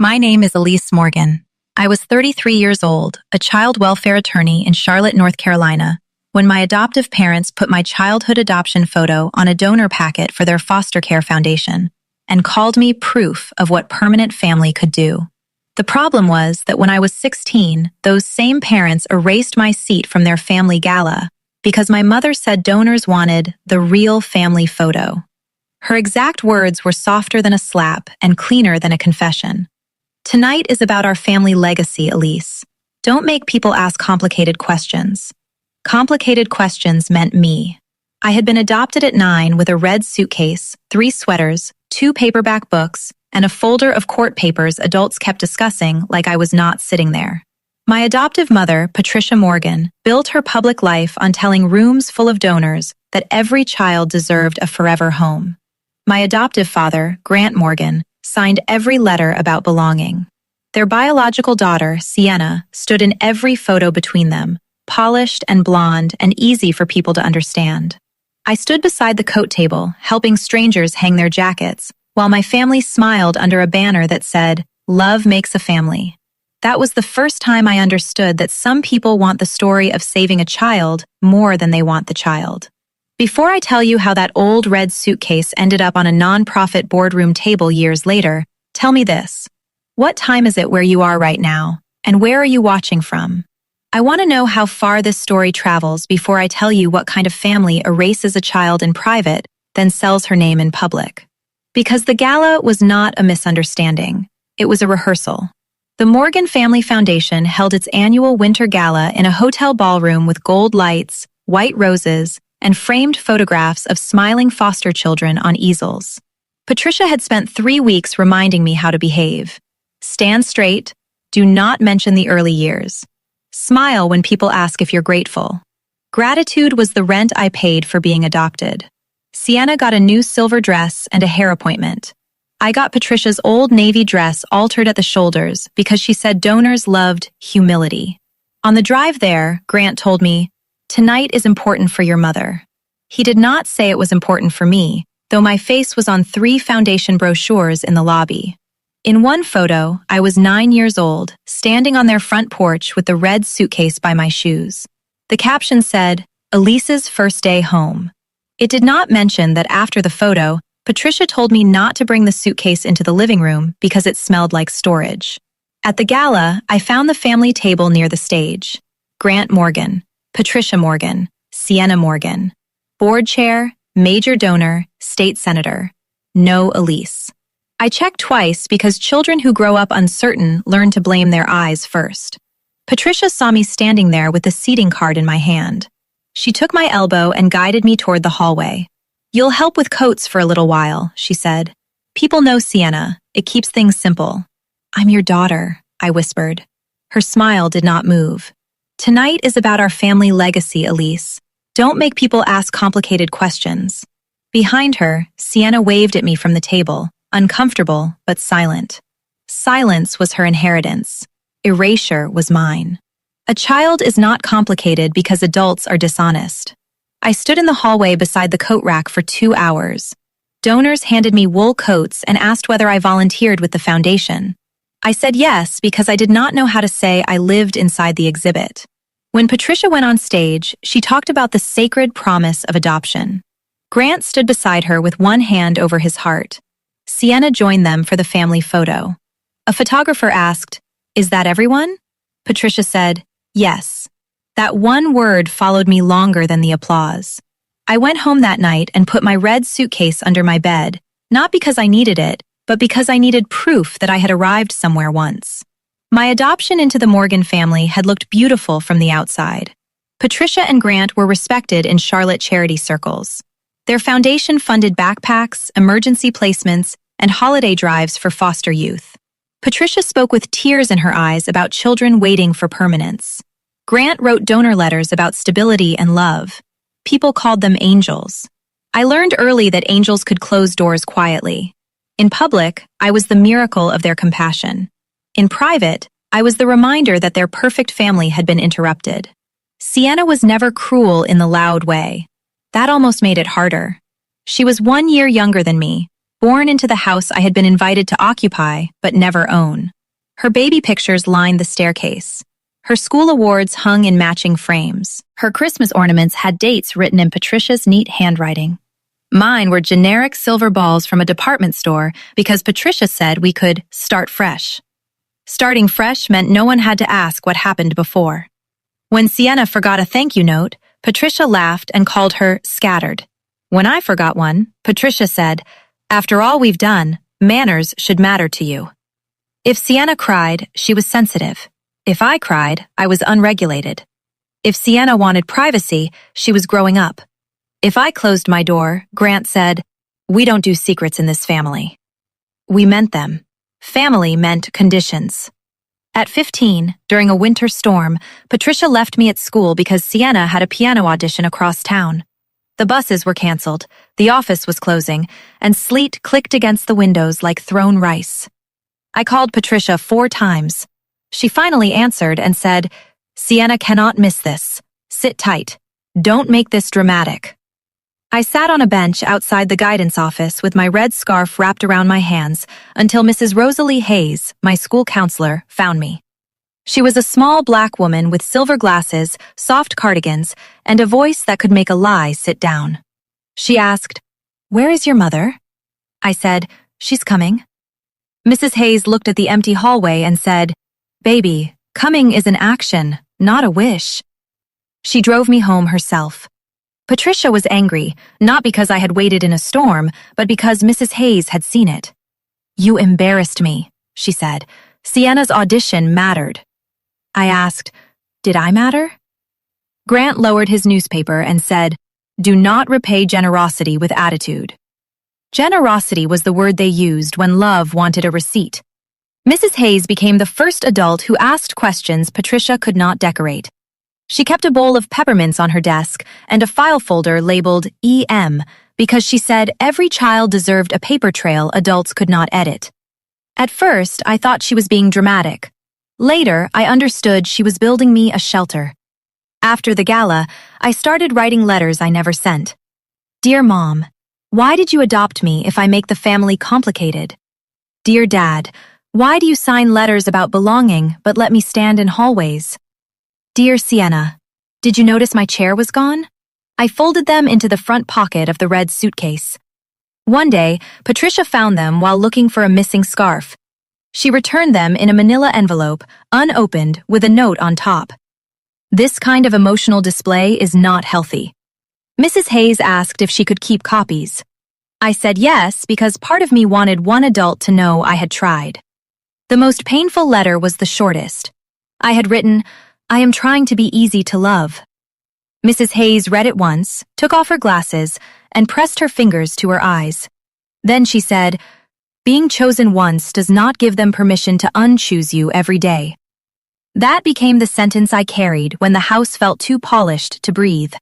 My name is Elise Morgan. I was 33 years old, a child welfare attorney in Charlotte, North Carolina, when my adoptive parents put my childhood adoption photo on a donor packet for their foster care foundation and called me proof of what permanent family could do. The problem was that when I was 16, those same parents erased my seat from their family gala because my mother said donors wanted the real family photo. Her exact words were softer than a slap and cleaner than a confession. Tonight is about our family legacy, Elise. Don't make people ask complicated questions. Complicated questions meant me. I had been adopted at 9 with a red suitcase, 3 sweaters, 2 paperback books, and a folder of court papers adults kept discussing like I was not sitting there. My adoptive mother, Patricia Morgan, built her public life on telling rooms full of donors that every child deserved a forever home. My adoptive father, Grant Morgan, signed every letter about belonging. Their biological daughter, Sienna, stood in every photo between them, polished and blonde and easy for people to understand. I stood beside the coat table, helping strangers hang their jackets, while my family smiled under a banner that said, "Love makes a family." That was the first time I understood that some people want the story of saving a child more than they want the child. Before I tell you how that old red suitcase ended up on a nonprofit boardroom table years later, tell me this. What time is it where you are right now? And where are you watching from? I want to know how far this story travels before I tell you what kind of family erases a child in private, then sells her name in public. Because the gala was not a misunderstanding. It was a rehearsal. The Morgan Family Foundation held its annual winter gala in a hotel ballroom with gold lights, white roses, and framed photographs of smiling foster children on easels. Patricia had spent 3 weeks reminding me how to behave. Stand straight. Do not mention the early years. Smile when people ask if you're grateful. Gratitude was the rent I paid for being adopted. Sienna got a new silver dress and a hair appointment. I got Patricia's old navy dress altered at the shoulders because she said donors loved humility. On the drive there, Grant told me, "Tonight is important for your mother." He did not say it was important for me, though my face was on 3 foundation brochures in the lobby. In one photo, I was 9 years old, standing on their front porch with the red suitcase by my shoes. The caption said, "Elise's first day home." It did not mention that after the photo, Patricia told me not to bring the suitcase into the living room because it smelled like storage. At the gala, I found the family table near the stage. Grant Morgan, Patricia Morgan, Sienna Morgan. Board chair, major donor, state senator. No Elise. I checked twice because children who grow up uncertain learn to blame their eyes first. Patricia saw me standing there with the seating card in my hand. She took my elbow and guided me toward the hallway. "You'll help with coats for a little while," she said. "People know Sienna. It keeps things simple." "I'm your daughter," I whispered. Her smile did not move. "Tonight is about our family legacy, Elise. Don't make people ask complicated questions." Behind her, Sienna waved at me from the table, uncomfortable but silent. Silence was her inheritance. Erasure was mine. A child is not complicated because adults are dishonest. I stood in the hallway beside the coat rack for 2 hours. Donors handed me wool coats and asked whether I volunteered with the foundation. I said yes because I did not know how to say I lived inside the exhibit. When Patricia went on stage, she talked about the sacred promise of adoption. Grant stood beside her with one hand over his heart. Sienna joined them for the family photo. A photographer asked, "Is that everyone?" Patricia said, "Yes." That one word followed me longer than the applause. I went home that night and put my red suitcase under my bed, not because I needed it, but because I needed proof that I had arrived somewhere once. My adoption into the Morgan family had looked beautiful from the outside. Patricia and Grant were respected in Charlotte charity circles. Their foundation funded backpacks, emergency placements, and holiday drives for foster youth. Patricia spoke with tears in her eyes about children waiting for permanence. Grant wrote donor letters about stability and love. People called them angels. I learned early that angels could close doors quietly. In public, I was the miracle of their compassion. In private, I was the reminder that their perfect family had been interrupted. Sienna was never cruel in the loud way. That almost made it harder. She was 1 year younger than me, born into the house I had been invited to occupy but never own. Her baby pictures lined the staircase. Her school awards hung in matching frames. Her Christmas ornaments had dates written in Patricia's neat handwriting. Mine were generic silver balls from a department store because Patricia said we could start fresh. Starting fresh meant no one had to ask what happened before. When Sienna forgot a thank you note, Patricia laughed and called her scattered. When I forgot one, Patricia said, "After all we've done, manners should matter to you." If Sienna cried, she was sensitive. If I cried, I was unregulated. If Sienna wanted privacy, she was growing up. If I closed my door, Grant said, "We don't do secrets in this family." We meant them. Family meant conditions. At 15, during a winter storm, Patricia left me at school because Sienna had a piano audition across town. The buses were canceled, the office was closing, and sleet clicked against the windows like thrown rice. I called Patricia 4 times. She finally answered and said, "Sienna cannot miss this. Sit tight. Don't make this dramatic." I sat on a bench outside the guidance office with my red scarf wrapped around my hands until Mrs. Rosalie Hayes, my school counselor, found me. She was a small black woman with silver glasses, soft cardigans, and a voice that could make a lie sit down. She asked, "Where is your mother?" I said, "She's coming." Mrs. Hayes looked at the empty hallway and said, "Baby, coming is an action, not a wish." She drove me home herself. Patricia was angry, not because I had waited in a storm, but because Mrs. Hayes had seen it. "You embarrassed me," she said. "Sienna's audition mattered." I asked, "Did I matter?" Grant lowered his newspaper and said, "Do not repay generosity with attitude." Generosity was the word they used when love wanted a receipt. Mrs. Hayes became the first adult who asked questions Patricia could not decorate. She kept a bowl of peppermints on her desk and a file folder labeled EM because she said every child deserved a paper trail adults could not edit. At first, I thought she was being dramatic. Later, I understood she was building me a shelter. After the gala, I started writing letters I never sent. "Dear Mom, why did you adopt me if I make the family complicated? Dear Dad, why do you sign letters about belonging but let me stand in hallways? Dear Sienna, did you notice my chair was gone?" I folded them into the front pocket of the red suitcase. One day, Patricia found them while looking for a missing scarf. She returned them in a manila envelope, unopened, with a note on top. This kind of emotional display is not healthy. Mrs. Hayes asked if she could keep copies. I said yes because part of me wanted one adult to know I had tried. The most painful letter was the shortest. I had written, "I am trying to be easy to love." Mrs. Hayes read it once, took off her glasses, and pressed her fingers to her eyes. Then she said, "Being chosen once does not give them permission to unchoose you every day." That became the sentence I carried when the house felt too polished to breathe.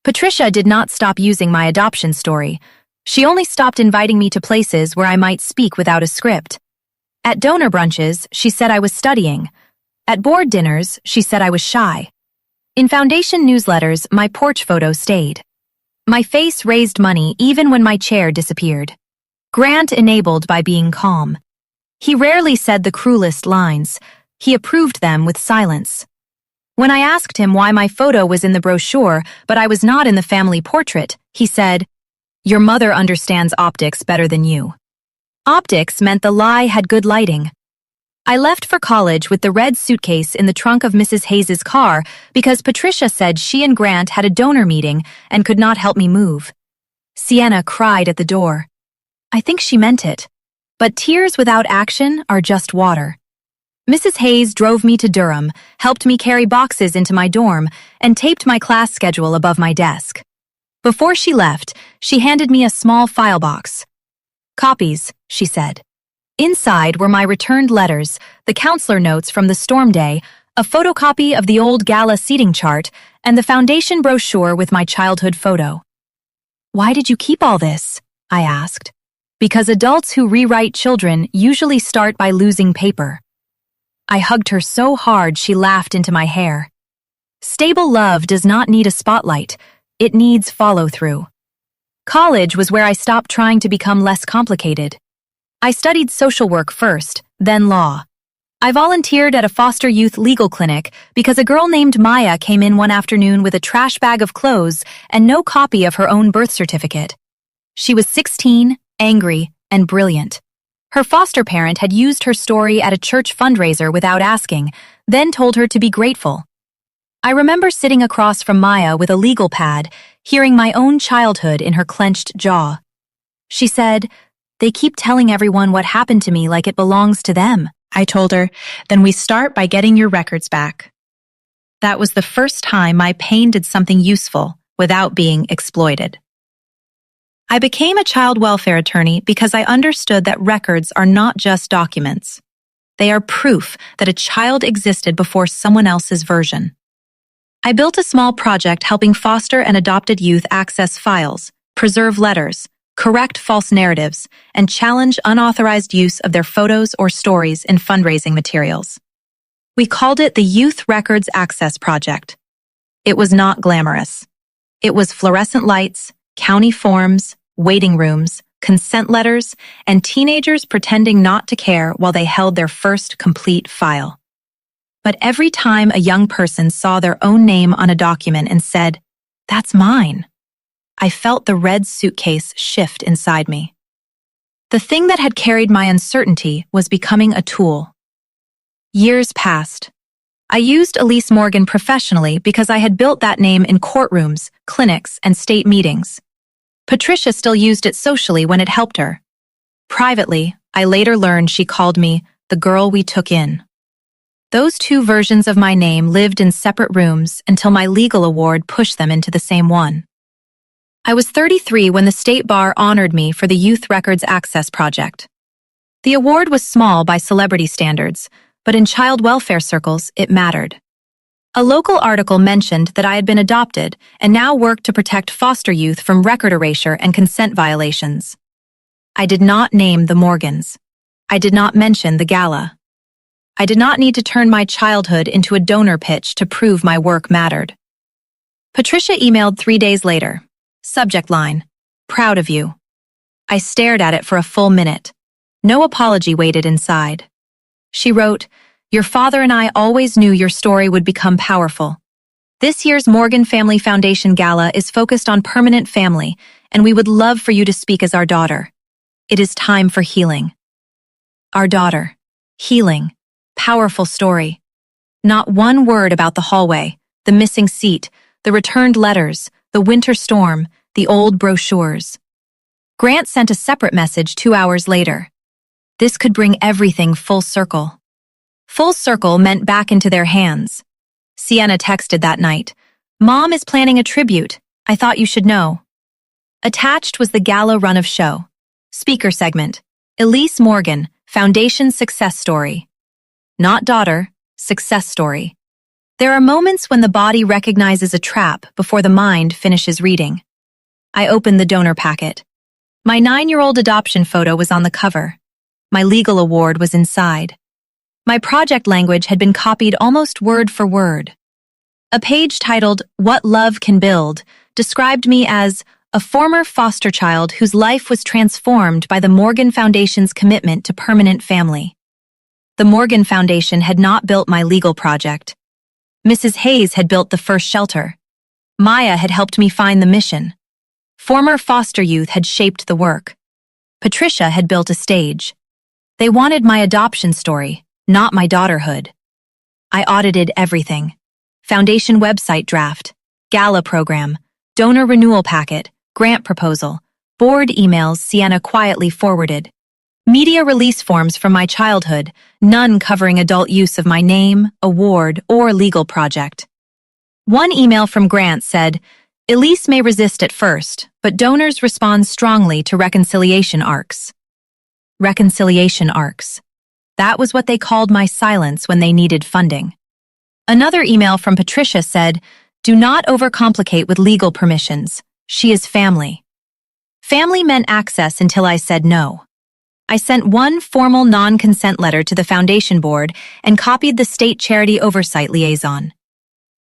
Patricia did not stop using my adoption story. She only stopped inviting me to places where I might speak without a script. At donor brunches, she said I was studying. At board dinners, she said I was shy. In foundation newsletters, my porch photo stayed. My face raised money even when my chair disappeared. Grant enabled by being calm. He rarely said the cruelest lines. He approved them with silence. When I asked him why my photo was in the brochure but I was not in the family portrait, he said, "Your mother understands optics better than you." Optics meant the lie had good lighting. I left for college with the red suitcase in the trunk of Mrs. Hayes's car because Patricia said she and Grant had a donor meeting and could not help me move. Sienna cried at the door. I think she meant it. But tears without action are just water. Mrs. Hayes drove me to Durham, helped me carry boxes into my dorm, and taped my class schedule above my desk. Before she left, she handed me a small file box. "Copies," she said. Inside were my returned letters, the counselor notes from the storm day, a photocopy of the old Gala seating chart, and the foundation brochure with my childhood photo. "Why did you keep all this?" I asked. "Because adults who rewrite children usually start by losing paper." I hugged her so hard she laughed into my hair. Stable love does not need a spotlight. It needs follow-through. College was where I stopped trying to become less complicated. I studied social work first, then law. I volunteered at a foster youth legal clinic because a girl named Maya came in one afternoon with a trash bag of clothes and no copy of her own birth certificate. She was 16, angry, and brilliant. Her foster parent had used her story at a church fundraiser without asking, then told her to be grateful. I remember sitting across from Maya with a legal pad, hearing my own childhood in her clenched jaw. She said, "They keep telling everyone what happened to me like it belongs to them." I told her, "Then we start by getting your records back." That was the first time my pain did something useful without being exploited. I became a child welfare attorney because I understood that records are not just documents. They are proof that a child existed before someone else's version. I built a small project helping foster and adopted youth access files, preserve letters, correct false narratives, and challenge unauthorized use of their photos or stories in fundraising materials. We called it the Youth Records Access Project. It was not glamorous. It was fluorescent lights, county forms, waiting rooms, consent letters, and teenagers pretending not to care while they held their first complete file. But every time a young person saw their own name on a document and said, "That's mine," I felt the red suitcase shift inside me. The thing that had carried my uncertainty was becoming a tool. Years passed. I used Elise Morgan professionally because I had built that name in courtrooms, clinics, and state meetings. Patricia still used it socially when it helped her. Privately, I later learned she called me the girl we took in. Those two versions of my name lived in separate rooms until my legal award pushed them into the same one. I was 33 when the state bar honored me for the Youth Records Access Project. The award was small by celebrity standards, but in child welfare circles, it mattered. A local article mentioned that I had been adopted and now worked to protect foster youth from record erasure and consent violations. I did not name the Morgans. I did not mention the Gala. I did not need to turn my childhood into a donor pitch to prove my work mattered. Patricia emailed 3 days later. Subject line, "Proud of you." I stared at it for a full minute. No apology waited inside. She wrote, "Your father and I always knew your story would become powerful. This year's Morgan Family Foundation Gala is focused on permanent family, and we would love for you to speak as our daughter. It is time for healing." Our daughter. Healing. Powerful story. Not one word about the hallway, the missing seat, the returned letters, the winter storm, the old brochures. Grant sent a separate message 2 hours later. This could bring everything full circle. Full circle meant back into their hands. Sienna texted that night, "Mom is planning a tribute. I thought you should know." Attached was the Gala run of show. Speaker segment, Elise Morgan, Foundation Success Story. Not daughter, success story. There are moments when the body recognizes a trap before the mind finishes reading. I opened the donor packet. My 9-year-old adoption photo was on the cover. My legal award was inside. My project language had been copied almost word for word. A page titled, "What Love Can Build," described me as a former foster child whose life was transformed by the Morgan Foundation's commitment to permanent family. The Morgan Foundation had not built my legal project. Mrs. Hayes had built the first shelter. Maya had helped me find the mission. Former foster youth had shaped the work. Patricia had built a stage. They wanted my adoption story, not my daughterhood. I audited everything. Foundation website draft, Gala program, donor renewal packet, grant proposal, board emails Sienna quietly forwarded. Media release forms from my childhood, none covering adult use of my name, award, or legal project. One email from Grant said, "Elise may resist at first, but donors respond strongly to reconciliation arcs." Reconciliation arcs. That was what they called my silence when they needed funding. Another email from Patricia said, "Do not overcomplicate with legal permissions. She is family." Family meant access until I said no. I sent one formal non-consent letter to the foundation board and copied the state charity oversight liaison.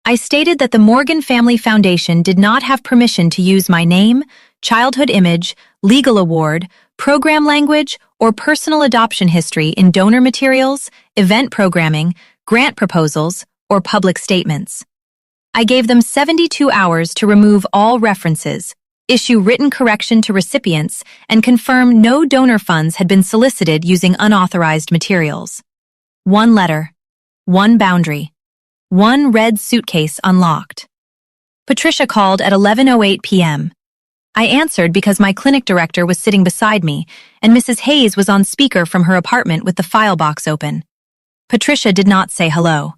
I stated that the Morgan Family Foundation did not have permission to use my name, childhood image, legal award, program language, or personal adoption history in donor materials, event programming, grant proposals, or public statements. I gave them 72 hours to remove all references, issue written correction to recipients, and confirm no donor funds had been solicited using unauthorized materials. One letter, one boundary, one red suitcase unlocked. Patricia called at 11:08 p.m. I answered because my clinic director was sitting beside me, and Mrs. Hayes was on speaker from her apartment with the file box open. Patricia did not say hello.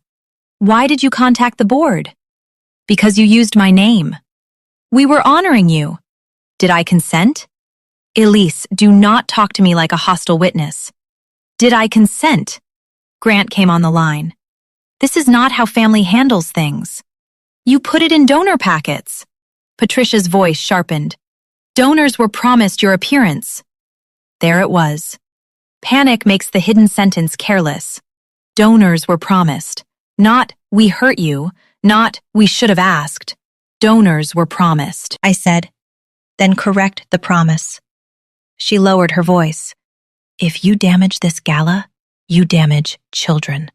Why did you contact the board? Because you used my name. We were honoring you. Did I consent? Elise, do not talk to me like a hostile witness. Did I consent? Grant came on the line. This is not how family handles things. You put it in donor packets. Patricia's voice sharpened. Donors were promised your appearance. There it was. Panic makes the hidden sentence careless. Donors were promised. Not, we hurt you. Not, we should have asked. Donors were promised, I said. Then correct the promise. She lowered her voice. If you damage this gala, you damage children.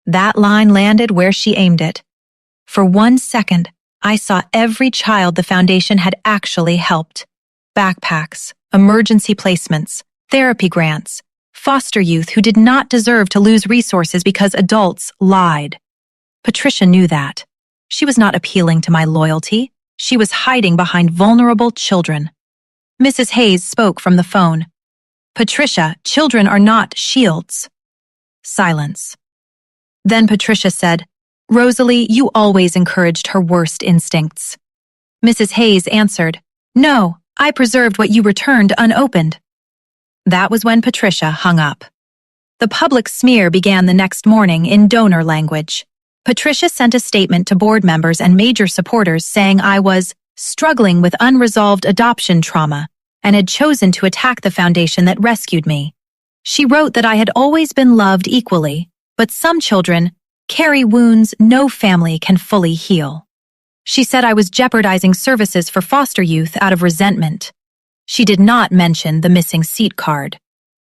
That line landed where she aimed it. For 1 second, I saw every child the foundation had actually helped. Backpacks, emergency placements, therapy grants, foster youth who did not deserve to lose resources because adults lied. Patricia knew that. She was not appealing to my loyalty. She was hiding behind vulnerable children. Mrs. Hayes spoke from the phone. Patricia, children are not shields. Silence. Then Patricia said, Rosalie, you always encouraged her worst instincts. Mrs. Hayes answered, No, I preserved what you returned unopened. That was when Patricia hung up. The public smear began the next morning in donor language. Patricia sent a statement to board members and major supporters saying I was struggling with unresolved adoption trauma and had chosen to attack the foundation that rescued me. She wrote that I had always been loved equally, but some children carry wounds no family can fully heal. She said I was jeopardizing services for foster youth out of resentment. She did not mention the missing seat card.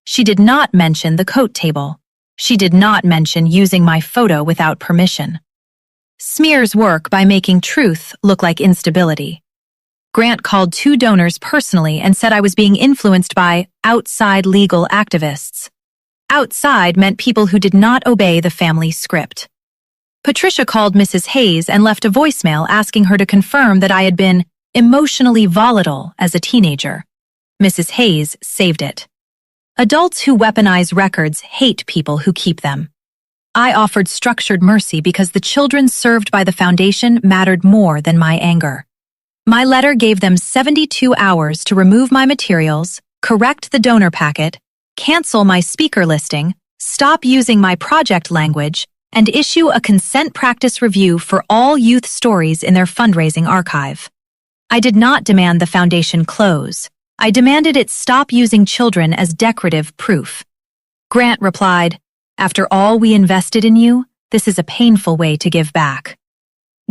She did not mention the coat table. She did not mention using my photo without permission. Smears work by making truth look like instability. Grant called 2 donors personally and said I was being influenced by outside legal activists. Outside meant people who did not obey the family script. Patricia called Mrs. Hayes and left a voicemail asking her to confirm that I had been emotionally volatile as a teenager. Mrs. Hayes saved it. Adults who weaponize records hate people who keep them. I offered structured mercy because the children served by the foundation mattered more than my anger. My letter gave them 72 hours to remove my materials, correct the donor packet, cancel my speaker listing, stop using my project language, and issue a consent practice review for all youth stories in their fundraising archive. I did not demand the foundation close. I demanded it stop using children as decorative proof. Grant replied, After all we invested in you, this is a painful way to give back.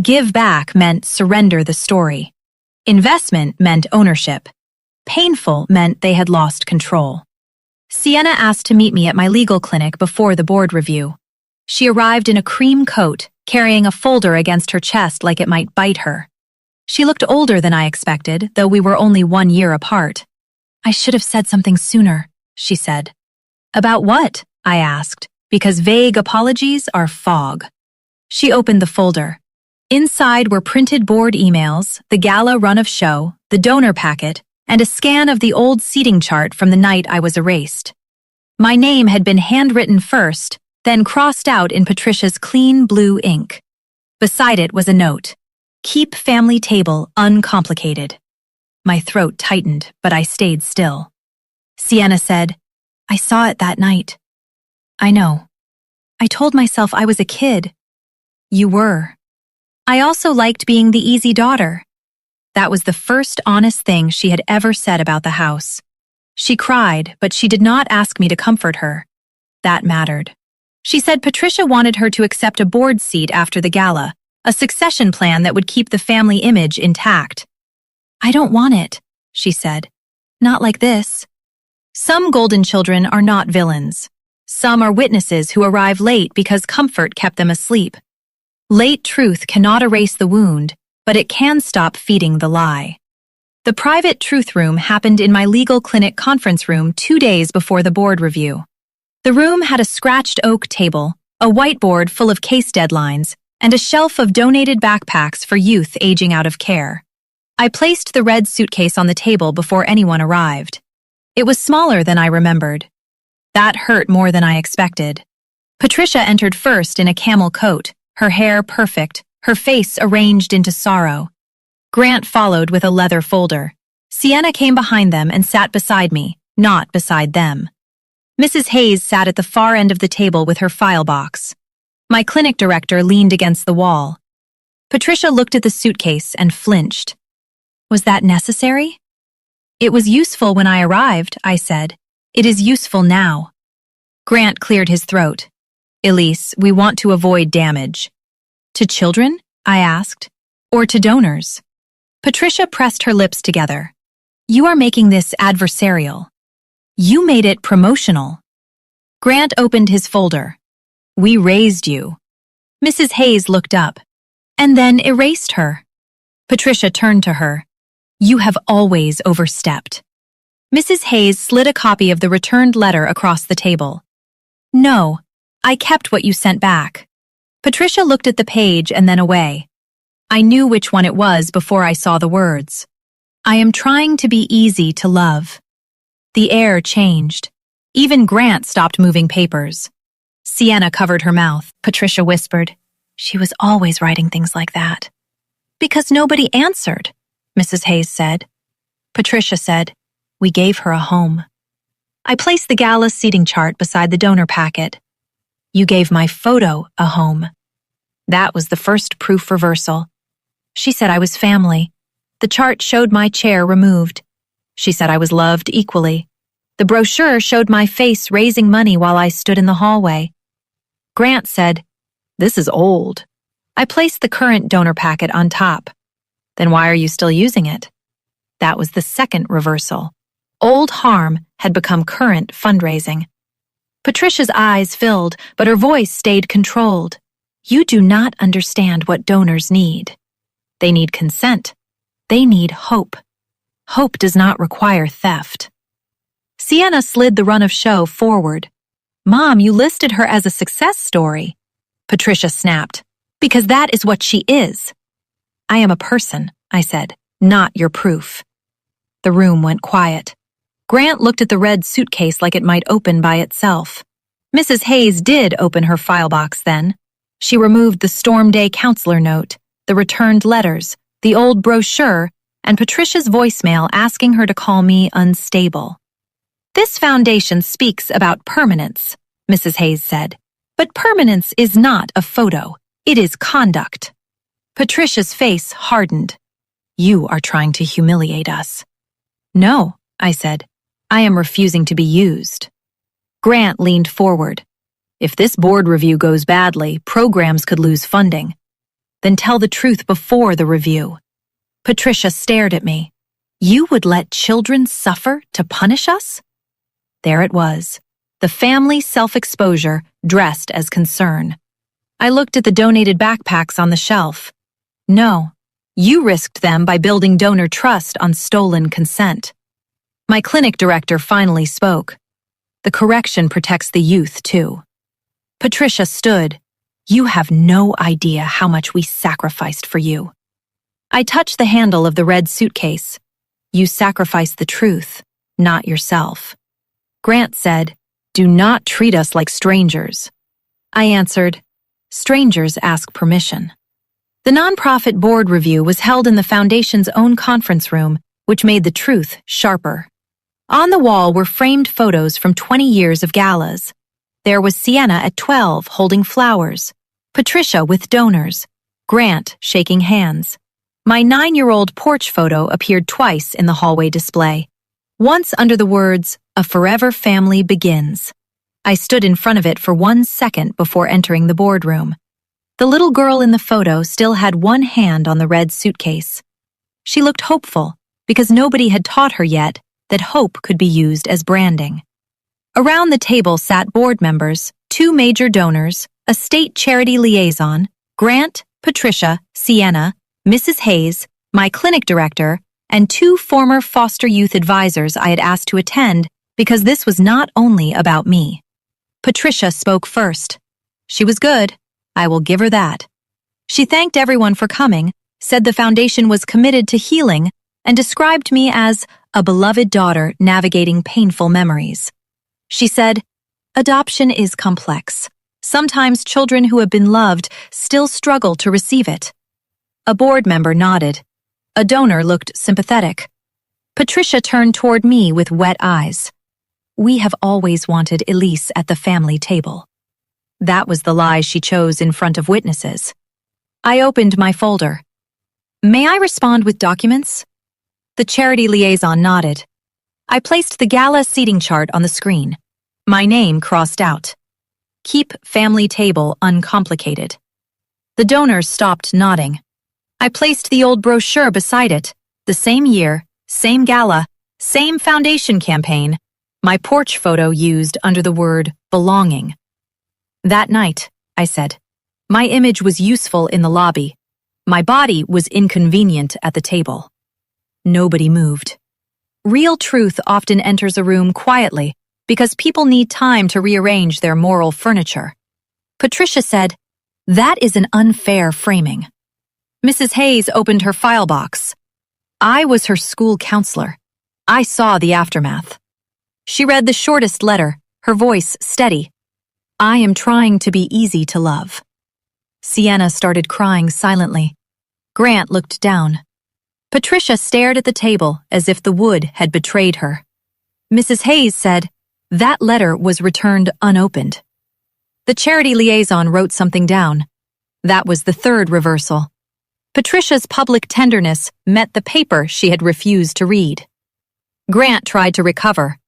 Give back meant surrender the story. Investment meant ownership. Painful meant they had lost control. Sienna asked to meet me at my legal clinic before the board review. She arrived in a cream coat, carrying a folder against her chest like it might bite her. She looked older than I expected, though we were only 1 year apart. I should have said something sooner, she said. About what? I asked, because vague apologies are fog. She opened the folder. Inside were printed board emails, the gala run of show, the donor packet, and a scan of the old seating chart from the night I was erased. My name had been handwritten first, then crossed out in Patricia's clean blue ink. Beside it was a note. Keep family table uncomplicated. My throat tightened, but I stayed still. Sienna said, I saw it that night. I know. I told myself I was a kid. You were. I also liked being the easy daughter. That was the first honest thing she had ever said about the house. She cried, but she did not ask me to comfort her. That mattered. She said Patricia wanted her to accept a board seat after the gala, a succession plan that would keep the family image intact. I don't want it, she said. Not like this. Some golden children are not villains. Some are witnesses who arrive late because comfort kept them asleep. Late truth cannot erase the wound, but it can stop feeding the lie. The private truth room happened in my legal clinic conference room 2 days before the board review. The room had a scratched oak table, a whiteboard full of case deadlines, and a shelf of donated backpacks for youth aging out of care. I placed the red suitcase on the table before anyone arrived. It was smaller than I remembered. That hurt more than I expected. Patricia entered first in a camel coat, her hair perfect, her face arranged into sorrow. Grant followed with a leather folder. Sienna came behind them and sat beside me, not beside them. Mrs. Hayes sat at the far end of the table with her file box. My clinic director leaned against the wall. Patricia looked at the suitcase and flinched. Was that necessary? It was useful when I arrived, I said. It is useful now. Grant cleared his throat. Elise, we want to avoid damage. To children? I asked. Or to donors? Patricia pressed her lips together. You are making this adversarial. You made it promotional. Grant opened his folder. We raised you. Mrs. Hayes looked up, and then erased her. Patricia turned to her. You have always overstepped. Mrs. Hayes slid a copy of the returned letter across the table. No, I kept what you sent back. Patricia looked at the page and then away. I knew which one it was before I saw the words. I am trying to be easy to love. The air changed. Even Grant stopped moving papers. Sienna covered her mouth. Patricia whispered. She was always writing things like that. Because nobody answered, Mrs. Hayes said. Patricia said, we gave her a home. I placed the Gala seating chart beside the donor packet. You gave my photo a home. That was the first proof reversal. She said I was family. The chart showed my chair removed. She said I was loved equally. The brochure showed my face raising money while I stood in the hallway. Grant said, this is old. I placed the current donor packet on top. Then why are you still using it? That was the second reversal. Old harm had become current fundraising. Patricia's eyes filled, but her voice stayed controlled. You do not understand what donors need. They need consent. They need hope. Hope does not require theft. Sienna slid the run of show forward. Mom, you listed her as a success story. Patricia snapped. Because that is what she is. I am a person, I said, not your proof. The room went quiet. Grant looked at the red suitcase like it might open by itself. Mrs. Hayes did open her file box then. She removed the Storm Day counselor note, the returned letters, the old brochure, and Patricia's voicemail asking her to call me unstable. This foundation speaks about permanence, Mrs. Hayes said. But permanence is not a photo. It is conduct. Patricia's face hardened. You are trying to humiliate us. No, I said. I am refusing to be used. Grant leaned forward. If this board review goes badly, programs could lose funding. Then tell the truth before the review. Patricia stared at me. You would let children suffer to punish us? There it was. The family self-exposure dressed as concern. I looked at the donated backpacks on the shelf. No, you risked them by building donor trust on stolen consent. My clinic director finally spoke. The correction protects the youth, too. Patricia stood. You have no idea how much we sacrificed for you. I touched the handle of the red suitcase. You sacrificed the truth, not yourself. Grant said, do not treat us like strangers. I answered, strangers ask permission. The nonprofit board review was held in the foundation's own conference room, which made the truth sharper. On the wall were framed photos from 20 years of galas. There was Sienna at 12 holding flowers, Patricia with donors, Grant shaking hands. My 9-year-old porch photo appeared twice in the hallway display. Once under the words, "A forever family begins." I stood in front of it for 1 second before entering the boardroom. The little girl in the photo still had one hand on the red suitcase. She looked hopeful, because nobody had taught her yet that hope could be used as branding. Around the table sat board members, 2 major donors, a state charity liaison, Grant, Patricia, Sienna, Mrs. Hayes, my clinic director, and 2 former foster youth advisors I had asked to attend because this was not only about me. Patricia spoke first. She was good. I will give her that. She thanked everyone for coming, said the foundation was committed to healing, and described me as a beloved daughter navigating painful memories. She said, "Adoption is complex. Sometimes children who have been loved still struggle to receive it." A board member nodded. A donor looked sympathetic. Patricia turned toward me with wet eyes. "We have always wanted Elise at the family table." That was the lie she chose in front of witnesses. I opened my folder. "May I respond with documents?" The charity liaison nodded. I placed the Gala seating chart on the screen. My name crossed out. Keep family table uncomplicated. The donors stopped nodding. I placed the old brochure beside it. The same year, same Gala, same foundation campaign. My porch photo used under the word belonging. "That night," I said, "my image was useful in the lobby. My body was inconvenient at the table." Nobody moved. Real truth often enters a room quietly because people need time to rearrange their moral furniture. Patricia said, "That is an unfair framing." Mrs. Hayes opened her file box. I was her school counselor. I saw the aftermath. She read the shortest letter, her voice steady. "I am trying to be easy to love." Sienna started crying silently. Grant looked down. Patricia stared at the table as if the wood had betrayed her. Mrs. Hayes said, "That letter was returned unopened." The charity liaison wrote something down. That was the 3rd reversal. Patricia's public tenderness met the paper she had refused to read. Grant tried to recover.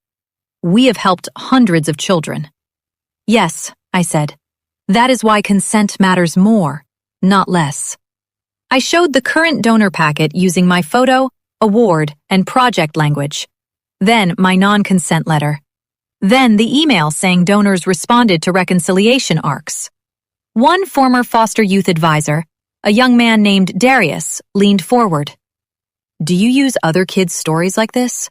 "We have helped hundreds of children." "Yes," I said. "That is why consent matters more, not less." I showed the current donor packet using my photo, award, and project language. Then my non-consent letter. Then the email saying donors responded to reconciliation arcs. One former foster youth advisor, a young man named Darius, leaned forward. "Do you use other kids' stories like this?"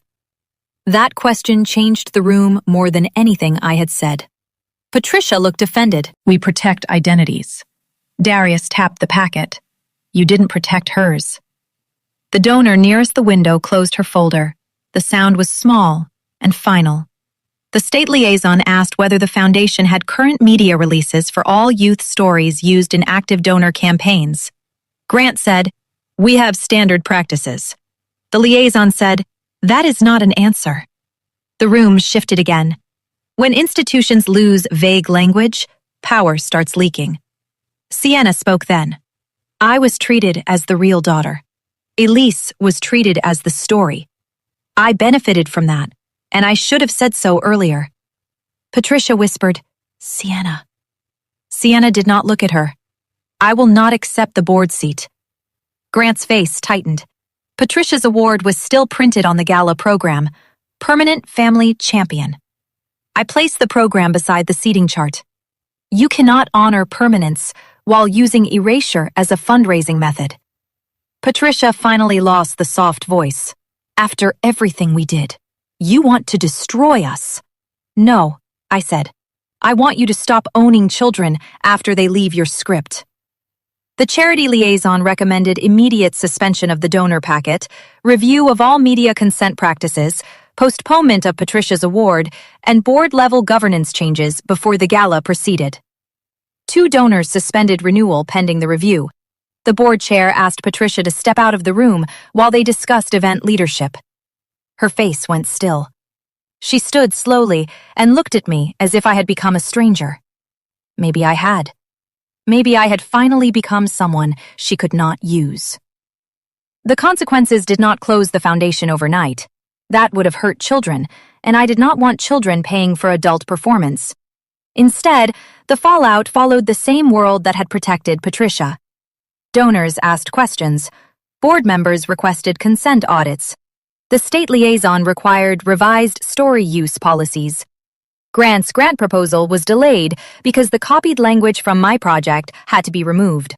That question changed the room more than anything I had said. Patricia looked offended. "We protect identities." Darius tapped the packet. "You didn't protect hers." The donor nearest the window closed her folder. The sound was small and final. The state liaison asked whether the foundation had current media releases for all youth stories used in active donor campaigns. Grant said, "We have standard practices." The liaison said, "That is not an answer." The room shifted again. When institutions lose vague language, power starts leaking. Sienna spoke then. "I was treated as the real daughter. Elise was treated as the story. I benefited from that, and I should have said so earlier." Patricia whispered, "Sienna." Sienna did not look at her. "I will not accept the board seat." Grant's face tightened. Patricia's award was still printed on the Gala program, Permanent Family Champion. I placed the program beside the seating chart. You cannot honor permanence while using erasure as a fundraising method. Patricia finally lost the soft voice. "After everything we did, you want to destroy us." "No," I said. "I want you to stop owning children after they leave your script." The charity liaison recommended immediate suspension of the donor packet, review of all media consent practices, postponement of Patricia's award, and board-level governance changes before the Gala proceeded. 2 donors suspended renewal pending the review. The board chair asked Patricia to step out of the room while they discussed event leadership. Her face went still. She stood slowly and looked at me as if I had become a stranger. Maybe I had. Maybe I had finally become someone she could not use. The consequences did not close the foundation overnight. That would have hurt children, and I did not want children paying for adult performance. Instead, the fallout followed the same world that had protected Patricia. Donors asked questions. Board members requested consent audits. The state liaison required revised story use policies. Grant's grant proposal was delayed because the copied language from my project had to be removed.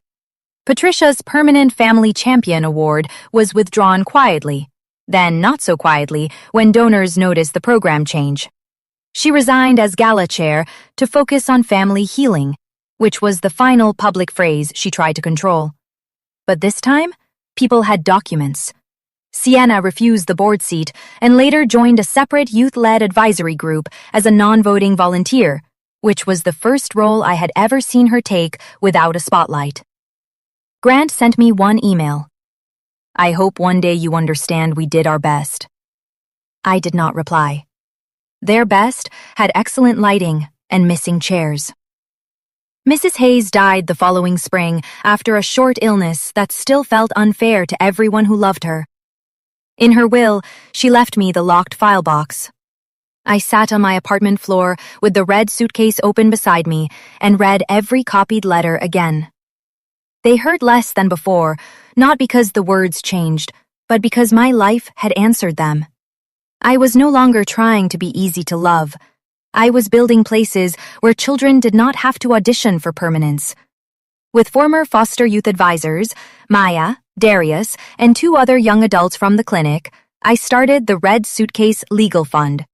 Patricia's Permanent Family Champion Award was withdrawn quietly, then not so quietly when donors noticed the program change. She resigned as Gala chair to focus on family healing, which was the final public phrase she tried to control. But this time, people had documents. Sienna refused the board seat and later joined a separate youth-led advisory group as a non-voting volunteer, which was the first role I had ever seen her take without a spotlight. Grant sent me one email. "I hope one day you understand we did our best." I did not reply. Their best had excellent lighting and missing chairs. Mrs. Hayes died the following spring after a short illness that still felt unfair to everyone who loved her. In her will, she left me the locked file box. I sat on my apartment floor with the red suitcase open beside me and read every copied letter again. They hurt less than before, not because the words changed, but because my life had answered them. I was no longer trying to be easy to love. I was building places where children did not have to audition for permanence. With former foster youth advisors, Maya, Darius, and 2 other young adults from the clinic, I started the Red Suitcase Legal Fund.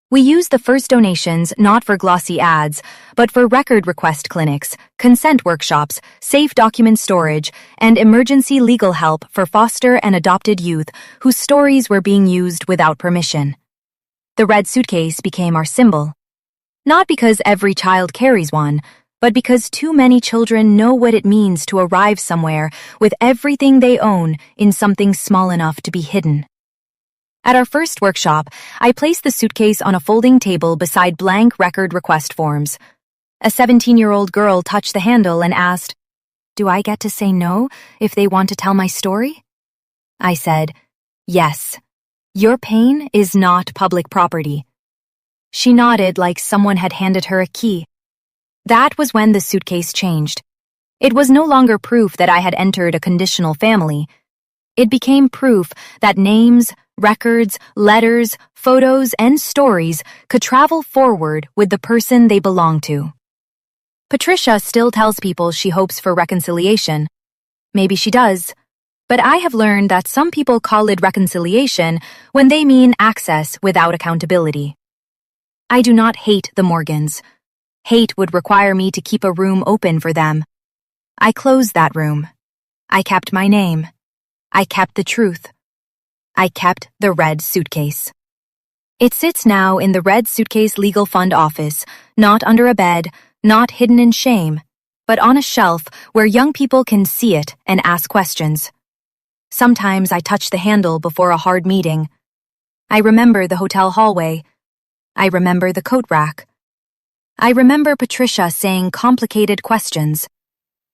We used the first donations not for glossy ads, but for record request clinics, consent workshops, safe document storage, and emergency legal help for foster and adopted youth whose stories were being used without permission. The red suitcase became our symbol. Not because every child carries one, but because too many children know what it means to arrive somewhere with everything they own in something small enough to be hidden. At our first workshop, I placed the suitcase on a folding table beside blank record request forms. A 17-year-old girl touched the handle and asked, "Do I get to say no if they want to tell my story?" I said, "Yes. Your pain is not public property." She nodded like someone had handed her a key. That was when the suitcase changed. It was no longer proof that I had entered a conditional family. It became proof that names, records, letters, photos, and stories could travel forward with the person they belong to. Patricia still tells people she hopes for reconciliation. Maybe she does. But I have learned that some people call it reconciliation when they mean access without accountability. I do not hate the Morgans. Hate would require me to keep a room open for them. I closed that room. I kept my name. I kept the truth. I kept the red suitcase. It sits now in the Red Suitcase Legal Fund office, not under a bed, not hidden in shame, but on a shelf where young people can see it and ask questions. Sometimes I touch the handle before a hard meeting. I remember the hotel hallway. I remember the coat rack. I remember Patricia saying complicated questions.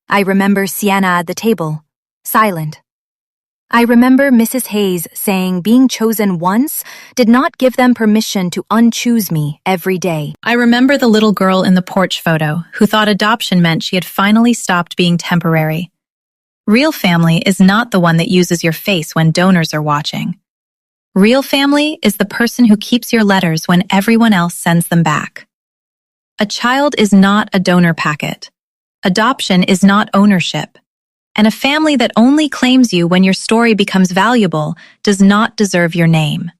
I remember Sienna at the table, silent. I remember Mrs. Hayes saying being chosen once did not give them permission to unchoose me every day. I remember the little girl in the porch photo who thought adoption meant she had finally stopped being temporary. Real family is not the one that uses your face when donors are watching. Real family is the person who keeps your letters when everyone else sends them back. A child is not a donor packet. Adoption is not ownership. And a family that only claims you when your story becomes valuable does not deserve your name.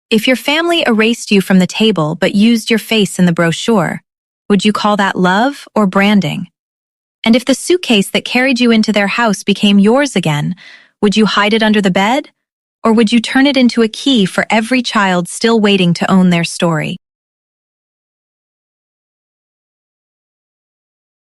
If your family erased you from the table but used your face in the brochure, would you call that love or branding? And if the suitcase that carried you into their house became yours again, would you hide it under the bed? Or would you turn it into a key for every child still waiting to own their story?